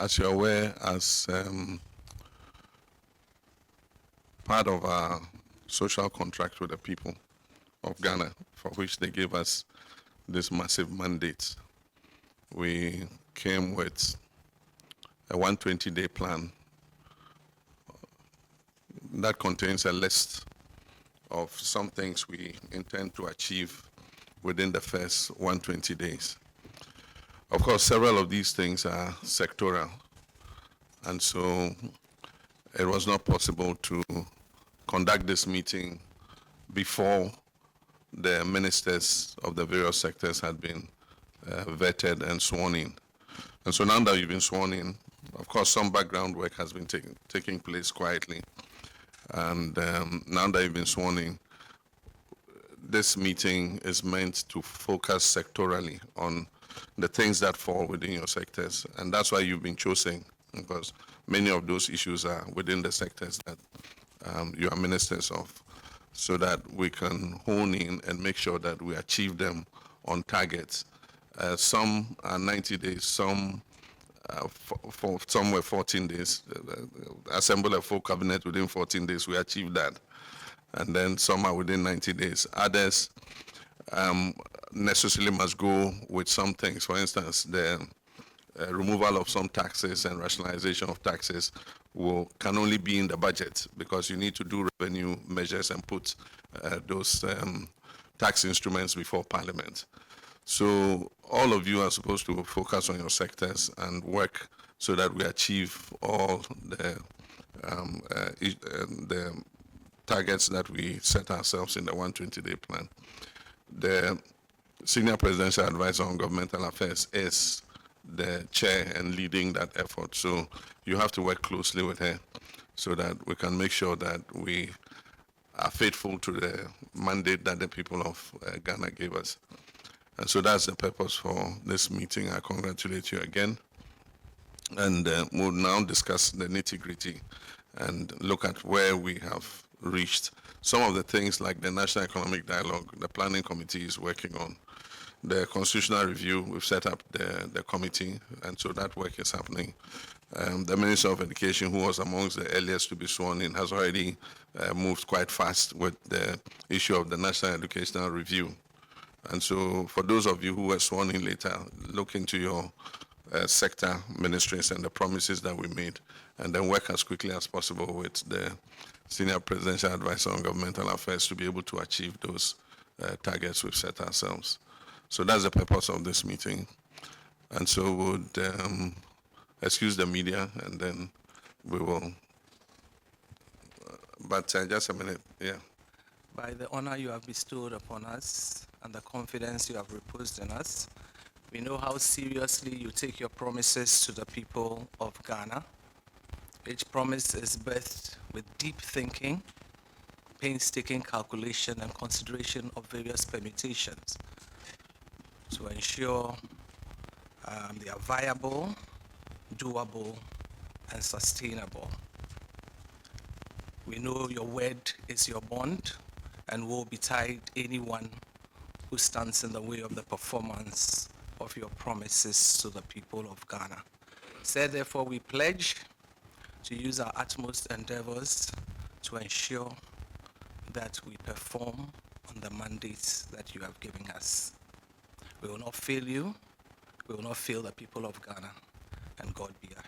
as you're aware, as part of our social contract with the people of Ghana, for which they gave us this massive mandate, we came with a 120-day plan that contains a list of some things we intend to achieve within the first 120 days. Of course, several of these things are sectoral, and so it was not possible to conduct this meeting before the ministers of the various sectors had been vetted and sworn in. And so now that you've been sworn in, of course, some background work has been taking place quietly. And now that you've been sworn in, this meeting is meant to focus sectorally on the things that fall within your sectors. And that's why you've been chosen, because many of those issues are within the sectors that you are ministers of, so that we can hone in and make sure that we achieve them on target. Some are 90 days, some for some were 14 days. Assemble a full cabinet within 14 days, we achieved that. And then some are within 90 days. Others necessarily must go with some things. For instance, the removal of some taxes and rationalization of taxes can only be in the budget, because you need to do revenue measures and put those tax instruments before Parliament. So all of you are supposed to focus on your sectors and work so that we achieve all the targets that we set ourselves in the 120-day plan. The Senior Presidential Advisor on Governmental Affairs is the chair and leading that effort. So you have to work closely with her so that we can make sure that we are faithful to the mandate that the people of Ghana gave us. And so that's the purpose for this meeting. I congratulate you again. And we'll now discuss the nitty-gritty and look at where we have reached. Some of the things like the National Economic Dialogue, the Planning Committee is working on. The Constitutional Review, we've set up the committee, and so that work is happening. The Minister of Education, who was amongst the earliest to be sworn in, has already moved quite fast with the issue of the National Educational Review. And so for those of you who were sworn in later, look into your sector ministries and the promises that we made, and then work as quickly as possible with the Senior Presidential Advisor on Governmental Affairs to be able to achieve those targets we've set ourselves. So that's the purpose of this meeting. And so would excuse the media, and then we will, but just a minute, yeah. By the honor you have bestowed upon us and the confidence you have reposed in us, we know how seriously you take your promises to the people of Ghana. Each promise is birthed with deep thinking, painstaking calculation, and consideration of various permutations to ensure they are viable, doable, and sustainable. We know your word is your bond and will betide anyone who stands in the way of the performance of your promises to the people of Ghana. So therefore, we pledge to use our utmost endeavors to ensure that we perform on the mandates that you have given us. We will not fail you, we will not fail the people of Ghana, and God be our